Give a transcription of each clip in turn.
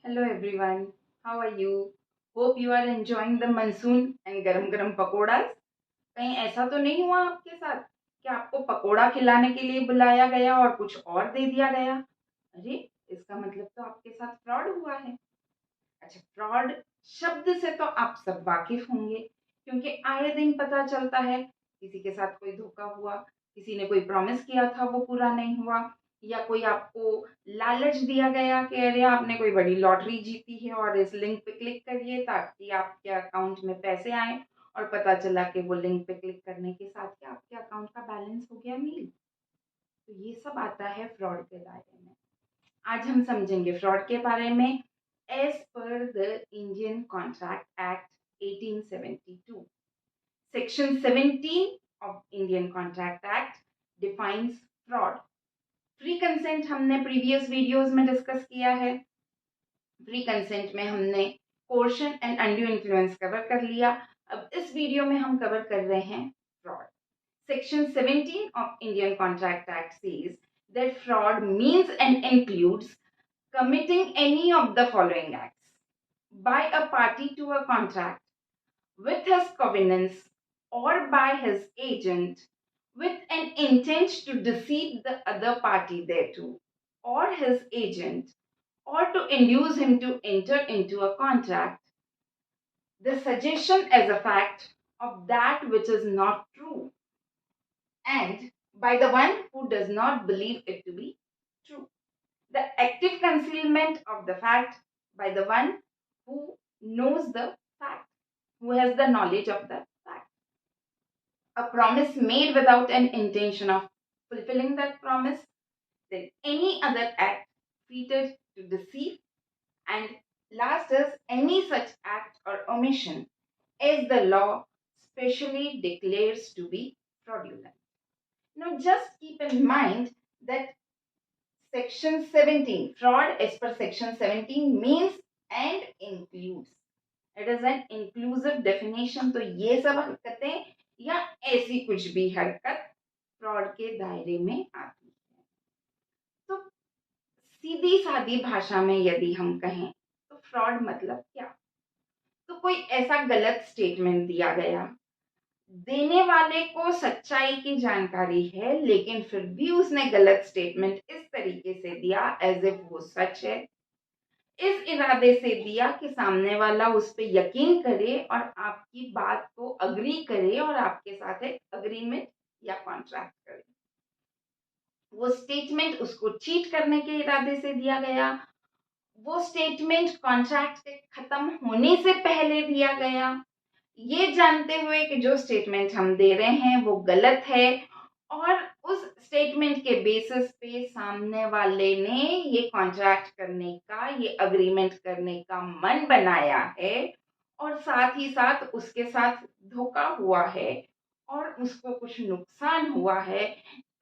Hello everyone, how are you? Hope you are enjoying the monsoon and गरम गरम पकोड़ास। कहीं ऐसा तो नहीं हुआ आपके साथ कि आपको पकोड़ा खिलाने के लिए बुलाया गया और कुछ और दे दिया गया? अरे, इसका मतलब तो आपके साथ फ्रॉड हुआ है। अच्छा, फ्रॉड शब्द से तो आप सब वाकिफ होंगे क्योंकि आए दिन पता चलता है किसी के साथ कोई धोखा हुआ, किसी ने कोई प्रॉमिस किया था वो पूरा नहीं हुआ, या कोई आपको लालच दिया गया कि अरे आपने कोई बड़ी लॉटरी जीती है और इस लिंक पे क्लिक करिए ताकि आपके अकाउंट में पैसे आए, और पता चला कि वो लिंक पे क्लिक करने के साथ ही आपके अकाउंट का बैलेंस हो गया नील। तो ये सब आता है फ्रॉड के दायरे में। आज हम समझेंगे फ्रॉड के बारे में as per the Indian contract act 1872। Section 17 of Indian contract act defines fraud. Free consent हमने प्रीवियस वीडियोस में डिस्कस किया है। फ्री कंसेंट में हमने coercion and undue influence cover कर लिया। अब इस वीडियो में हम कवर कर रहे हैं fraud. Section 17 of Indian Contract Act says that fraud means and includes committing any of the following acts: by a party to a contract, with his covenants, or by his agent, with an intent to deceive the other party thereto, or his agent, or to induce him to enter into a contract, the suggestion as a fact of that which is not true, and by the one who does not believe it to be true. The active concealment of the fact by the one who knows the fact, who has the knowledge of the fact. A promise made without an intention of fulfilling that promise, then any other act treated to deceive, and last is any such act or omission as the law specially declares to be fraudulent. Now, just keep in mind that Section 17, fraud as per Section 17 means and includes. It is an inclusive definition. तो ये सब हरकतें या ऐसी कुछ भी हरकत fraud के दायरे में आती है। तो सीधी सादी भाषा में यदि हम कहें तो फ्रॉड मतलब क्या? तो कोई ऐसा गलत स्टेटमेंट दिया गया, देने वाले को सच्चाई की जानकारी है लेकिन फिर भी उसने गलत स्टेटमेंट इस तरीके से दिया एज इफ वो सच है, इस इरादे से दिया कि सामने वाला उस पर यकीन करे और आपकी बात को अग्री करे और आपके साथ एक अग्रीमेंट या कॉन्ट्रैक्ट करे। वो स्टेटमेंट उसको चीट करने के इरादे से दिया गया, वो स्टेटमेंट कॉन्ट्रैक्ट के खत्म होने से पहले दिया गया, ये जानते हुए कि जो स्टेटमेंट हम दे रहे हैं वो गलत है, और उस स्टेटमेंट के बेसिस पे सामने वाले ने ये कॉन्ट्रैक्ट करने का, ये अग्रीमेंट करने का मन बनाया है, और साथ ही साथ उसके साथ धोखा हुआ है और उसको कुछ नुकसान हुआ है,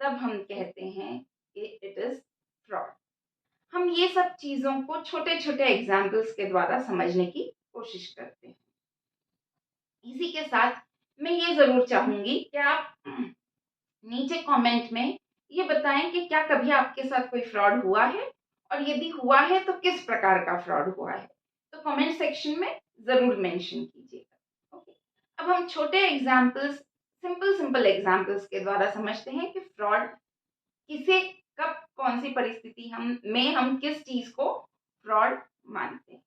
तब हम कहते हैं कि इट इज फ्रॉड। हम ये सब चीजों को छोटे छोटे एग्जाम्पल्स के द्वारा समझने की कोशिश करते हैं। इसी के साथ मैं ये जरूर चाहूंगी कि आप नीचे कमेंट में ये बताएं कि क्या कभी आपके साथ कोई फ्रॉड हुआ है, और यदि हुआ है तो किस प्रकार का फ्रॉड हुआ है। तो कमेंट सेक्शन में जरूर मेंशन कीजिएगा। ओके, अब हम छोटे एग्जाम्पल्स, सिंपल सिंपल एग्जाम्पल्स के द्वारा समझते हैं कि फ्रॉड किसे, कब, कौन सी परिस्थिति हम किस चीज को फ्रॉड मानते हैं।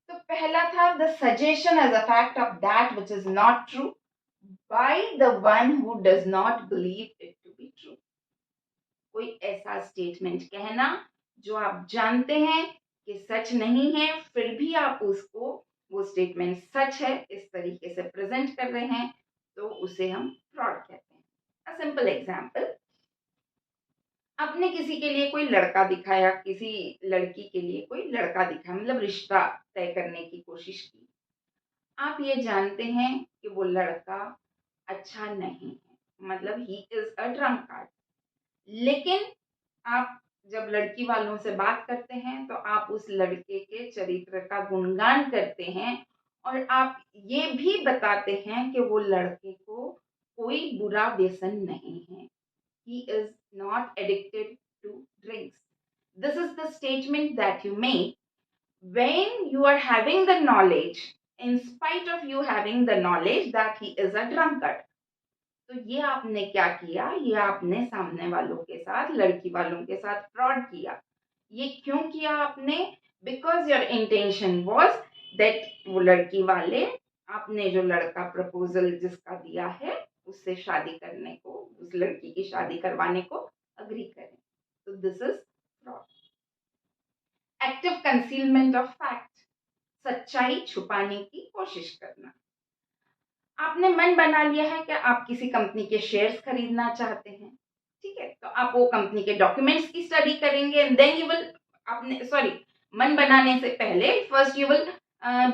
तो पहला था the suggestion as a fact of that which is not true by the one who does not believe it to be true। कोई ऐसा स्टेटमेंट कहना जो आप जानते हैं कि सच नहीं है, फिर भी आप उसको, वो स्टेटमेंट सच है इस तरीके से प्रेजेंट कर रहे हैं, तो उसे हम फ्रॉड कहते हैं। अ सिंपल एग्जांपल, आपने किसी के लिए कोई लड़का दिखाया, किसी लड़की के लिए कोई लड़का दिखाया, मतलब रिश्ता तय करने की कोशिश की। आप ये जानते हैं कि वो लड़का अच्छा नहीं है, मतलब ही इज अ ड्रंकार्ड, लेकिन आप जब लड़की वालों से बात करते हैं तो आप उस लड़के के चरित्र का गुणगान करते हैं, और आप ये भी बताते हैं कि वो लड़के को कोई बुरा व्यसन नहीं है, he is not addicted to drinks. This is the statement that you make when you are having the knowledge, in spite of you having the knowledge that he is a drunkard. तो ये आपने क्या किया, ये आपने सामने वालों के साथ, लड़की वालों के साथ फ्रॉड किया. ये क्यों किया आपने? Because your intention was that वो लड़की वाले आपने जो लड़का प्रपोजल जिसका दिया है उससे शादी करने को, उस लड़की की शादी करवाने को अग्री करें. तो this is fraud. Active concealment of fact, सच्चाई छुपाने की कोशिश करना. आपने मन बना लिया है कि आप किसी कंपनी के शेयर्स खरीदना चाहते हैं, ठीक है, तो आप वो कंपनी के डॉक्यूमेंट्स की स्टडी करेंगे एंड देन यू विल, आपने सॉरी, मन बनाने से पहले first you will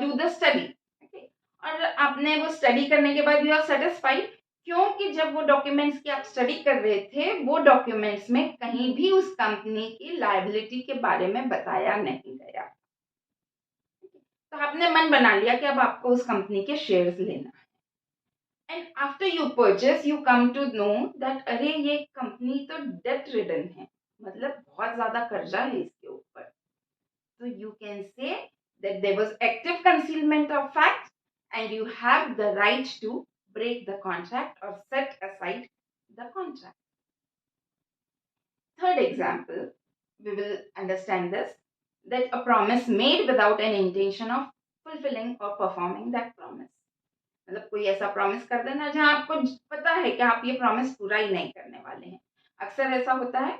do the study, okay, और आपने वो स्टडी करने के बाद यू आर सेटिस्फाइड, क्योंकि जब वो डॉक्यूमेंट्स की आप स्टडी कर रहे थे वो डॉक्यूमेंट्स में कहीं भी उस कंपनी की लायबिलिटी के बारे में बताया नहीं गया. तो आपने मन बना लिया कि अब आपको उस कंपनी के शेयर्स लेना है. And after you purchase you come to know that अरे ये कंपनी तो डेट रिडन है, मतलब बहुत ज्यादा कर्जा है इसके ऊपर. तो you can say that there was active concealment of fact and you have the right to break the contract or set aside the contract. Third example, we will understand this, that a promise made without an intention of fulfilling or performing that promise. मतलब कोई ऐसा promise कर देना जहां आपको पता है कि आप ये प्रॉमिस पूरा ही नहीं करने वाले हैं. अक्सर ऐसा होता है,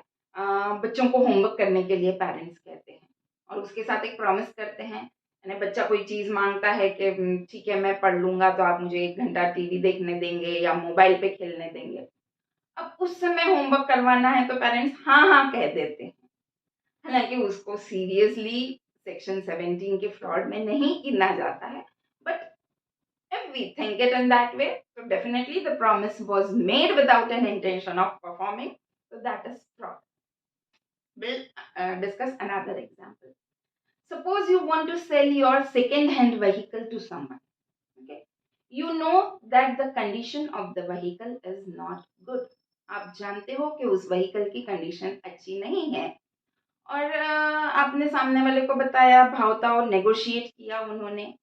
बच्चों को होमवर्क करने के लिए पेरेंट्स कहते हैं और उसके साथ एक प्रॉमिस करते हैं, यानी बच्चा कोई चीज मांगता है कि ठीक है मैं पढ़ लूंगा तो आप मुझे 1 घंटा टीवी देखने देंगे या मोबाइल पे खेलने देंगे. अब उस समय होमवर्क करवाना है तो पेरेंट्स हाँ हाँ कह देते हैं, हालांकि उसको सीरियसली सेक्शन 17 के फ्रॉड में नहीं गिना जाता है. But if we think it in that way, so definitely the promise was made without an intention of performing, so that is fraud. We'll discuss another example. Suppose you want to sell your second hand vehicle to someone, okay, you know that the condition of the vehicle is not good. आप जानते हो कि उस vehicle की condition अच्छी नहीं है और आपने सामने वाले को बताया, भाव ताव नेगोशिएट किया उन्होंने,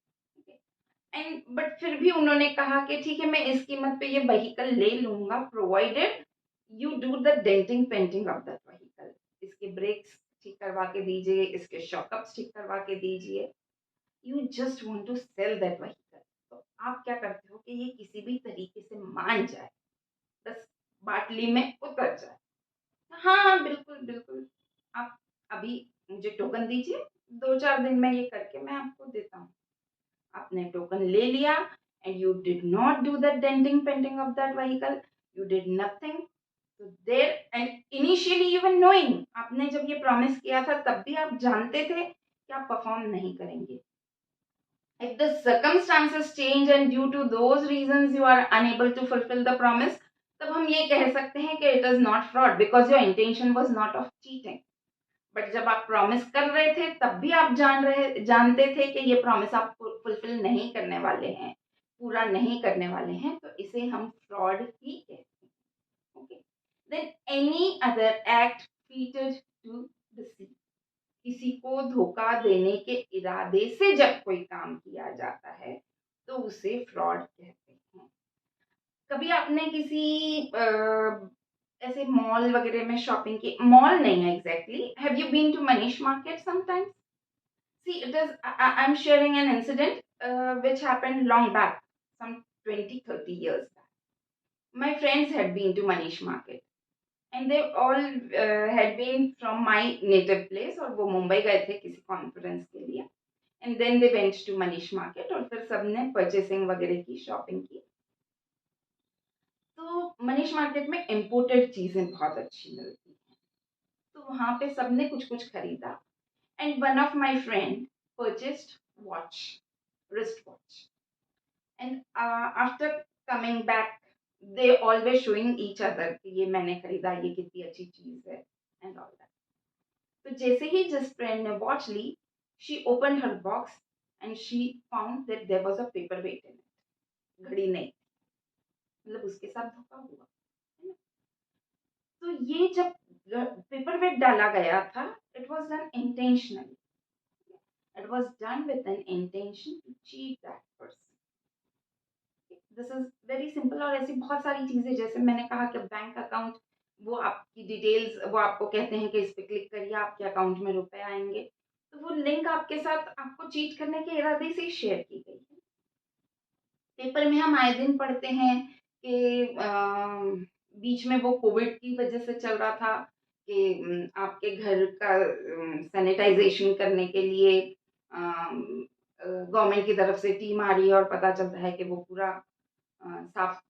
एंड बट फिर भी उन्होंने कहा कि ठीक है मैं इस कीमत पे ये व्हीकल ले लूंगा provided you do the denting painting of that vehicle. इसके ब्रेक्स ठीक करवा के दीजिए, इसके शॉकअप्स ठीक करवा के दीजिए. You just want to sell that vehicle. तो आप क्या करते हो कि ये किसी भी तरीके से मान जाए, बस बाटली में उतर जाए. हाँ हाँ बिल्कुल बिल्कुल, आप अभी मुझे टोकन दीजिए, 2-4 दिन में ये करके मैं आपको देता हूँ. आपने टोकन ले लिया and you did not do the denting painting of that vehicle, you did nothing. तो there and initially even knowing, आपने जब ये प्रॉमिस किया था तब भी आप जानते थे कि आप परफॉर्म नहीं करेंगे. If the circumstances change and due to those reasons you are unable to fulfill the promise, तब हम ये कह सकते हैं कि it is not fraud because your intention was not of cheating. But जब आप प्रॉमिस कर रहे थे तब भी आप जानते थे कि ये प्रॉमिस आप फुलफिल नहीं करने वाले हैं, पूरा नहीं करने वाले हैं, तो इसे हम फ्रॉड ही कहते हैं. Okay, then any other act treated to deceive, किसी को धोखा देने के इरादे से जब कोई काम किया जाता है तो उसे फ्रॉड कहते हैं. कभी आपने किसी ऐसे मॉल वगैरह में शॉपिंग की, मॉल नहीं है exactly, have you been to Manish market sometimes? See it is, I am sharing an incident which happened long back, some 20-30 years back. My friends had been to Manish Market and they all had been from my native place, और वो मुंबई गए थे किसी conference के लिए, and then they went to Manish market और फिर सबने परचेसिंग वगैरह की, शॉपिंग की. तो मनीष मार्केट में इम्पोर्टेड चीजें बहुत अच्छी मिलती हैं, तो वहां पे सबने कुछ कुछ खरीदा and one of my friend purchased watch, wrist watch, and after coming back they always showing each other कि ये मैंने खरीदा, ये कितनी अच्छी चीज है एंड ऑल दैट. तो जैसे ही जिस फ्रेंड ने वॉच ली, she open her box and she found that there was a paper weight in it. घड़ी नहीं, मतलब उसके साथ धोखा हुआ है ना. तो ये जब पेपर वेट डाला गया था, it was done intentionally, it was done with an intention to cheat that person. This is very simple. और ऐसी बहुत सारी चीजें, जैसे मैंने कहा कि बैंक अकाउंट, वो आपकी डिटेल्स, वो आपको कहते हैं कि इस पे क्लिक करिए आपके अकाउंट में रुपए आएंगे, तो वो लिंक आपके साथ आपको चीट करने के इरादे से ही शेयर की गई है। पेपर में हम आए दिन पढ़ते हैं कि बीच में वो कोविड की वजह से चल रहा था कि आपके घर का सैनिटाइजेशन करने के लिए गवर्नमेंट की तरफ से टीम आ रही है, और पता चलता है कि वो पूरा साफ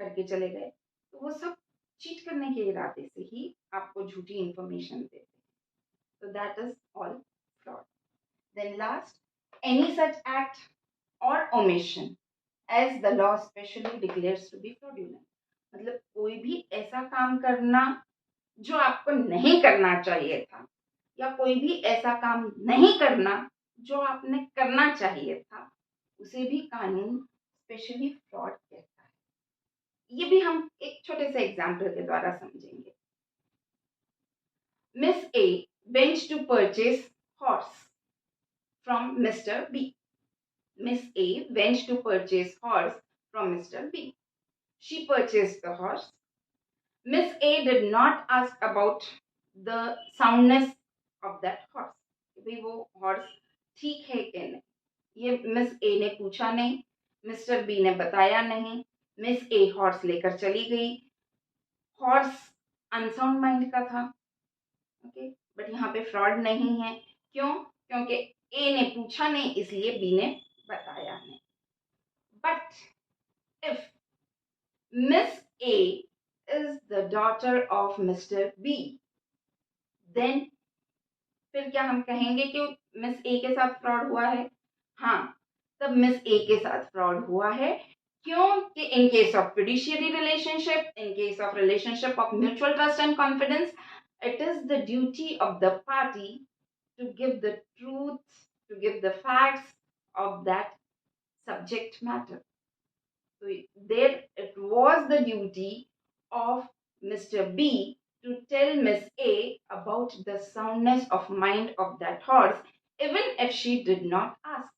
करके चले गए। तो वो सब चीट करने के इरादे से ही आपको झूठी इंफॉर्मेशन देते हैं। तो that is all fraud. Then last, any such act or omission as the law specially declares to be fraudulent. मतलब कोई भी ऐसा काम करना जो आपको नहीं करना चाहिए था, या कोई भी ऐसा काम नहीं करना जो आपने करना चाहिए था, उसे भी कानून स्पेशली फ्रॉड कहता है। ये भी हम एक छोटे से एग्जाम्पल के द्वारा समझेंगे। Miss A went to purchase horse from mister B. Miss A went to purchase horse from Mr. B. She purchased the horse. Miss A did not ask about the soundness of that horse. कि वो horse ठीक है कि नहीं, ये miss ए ने पूछा नहीं, मिस्टर बी ने बताया नहीं, मिस ए हॉर्स लेकर चली गई। हॉर्स अनसाउंड माइंड का था, ओके, बट यहाँ पे फ्रॉड नहीं है। क्यों? क्योंकि ए ने पूछा नहीं, इसलिए बी ने बताया नहीं। But if Miss A is the daughter of Mr. B, then फिर क्या हम कहेंगे कि मिस ए के साथ फ्रॉड हुआ है? हाँ, तब मिस ए के साथ फ्रॉड हुआ है। क्योंकि in case of fiduciary relationship, in case of relationship of mutual trust and confidence, it is the duty of the party to give the truth, to give the facts of that subject matter. So there it was the duty of Mr. B to tell Miss A about the soundness of mind of that horse, even if she did not ask.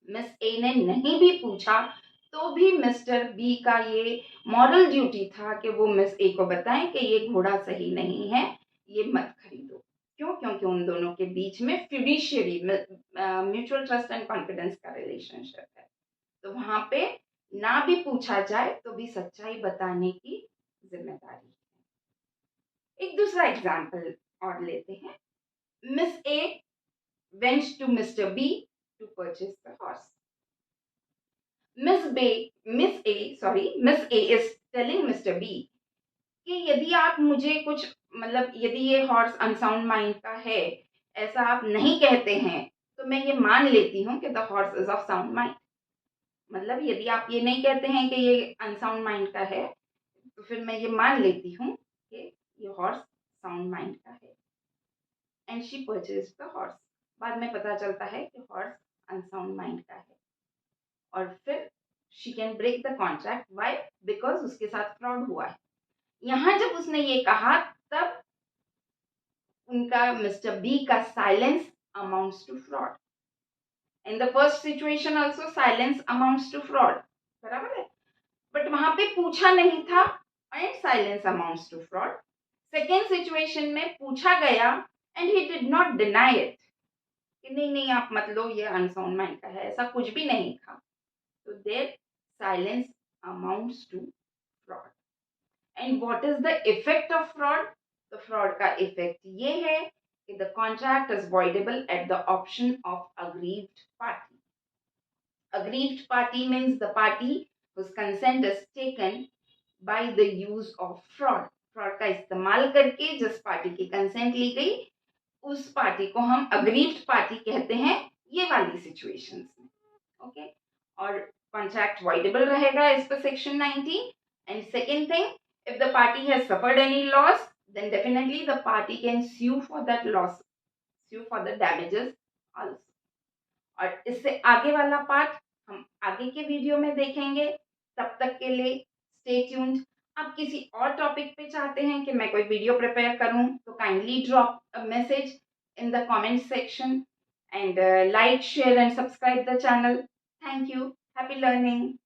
Miss A ने नहीं भी पूछा तो भी mister B का ये moral duty था कि वो मिस ए को बताएं कि ये घोड़ा सही नहीं है, ये मत खरीदो। क्यों? क्योंकि उन दोनों के बीच में fiduciary mutual trust and confidence का रिलेशनशिप है। तो वहां पे ना भी पूछा जाए तो भी सच्चाई बताने की जिम्मेदारी है। एक दूसरा एग्जाम्पल और लेते हैं। Miss A went to mister B to purchase the horse. Miss A is telling Mr. B कि यदि आप मुझे कुछ, मतलब यदि ये हॉर्स अनसाउंड माइंड का है, ऐसा आप नहीं कहते हैं, तो मैं ये मान लेती हूँ कि the horse is of sound mind. मतलब यदि आप ये नहीं कहते हैं कि ये अनसाउंड माइंड का है, तो फिर मैं ये मान लेती हूँ कि ये हॉर्स साउंड माइंड का है। And she purchase the horse. बाद में पता चलता है कि हॉर्स अनसाउंड माइंड का है, और फिर she can break the contract. Why? Because उसके साथ फ्रॉड हुआ है। यहाँ जब उसने ये कहा, तब उनका मिस्टर बी का silence amounts to fraud. In the first situation also silence amounts to fraud, बराबर है, बट वहां पे पूछा नहीं था and silence amounts to fraud. Second situation में पूछा गया and he did not deny it कि नहीं नहीं आप मत लो, ये अनसाउंड माइंड का है, ऐसा कुछ भी नहीं था। तो there silence amounts to fraud. And what is the effect of fraud? तो फ्रॉड का इफेक्ट ये है कि the contract is voidable at the option of aggrieved party. Aggrieved party means the party whose consent is taken by the use of fraud. Fraud का इस्तेमाल करके जिस party की कंसेंट ली गई, उस पार्टी को हम अग्रीव्ड पार्टी कहते हैं, ये वाली सिचुएशंस में, ओके। और कॉन्ट्रैक्ट वॉइडेबल रहेगा इस पर section 19। And second thing, if the party has suffered any loss, then definitely the party can sue for that loss, sue for the damages also. और इससे आगे वाला पार्ट हम आगे के वीडियो में देखेंगे। तब तक के लिए स्टे ट्यून्ड। आप किसी और टॉपिक पे चाहते हैं कि मैं कोई वीडियो प्रिपेयर करूं, तो kindly drop a message in the comment section and like, share and subscribe the channel. Thank you. Happy learning.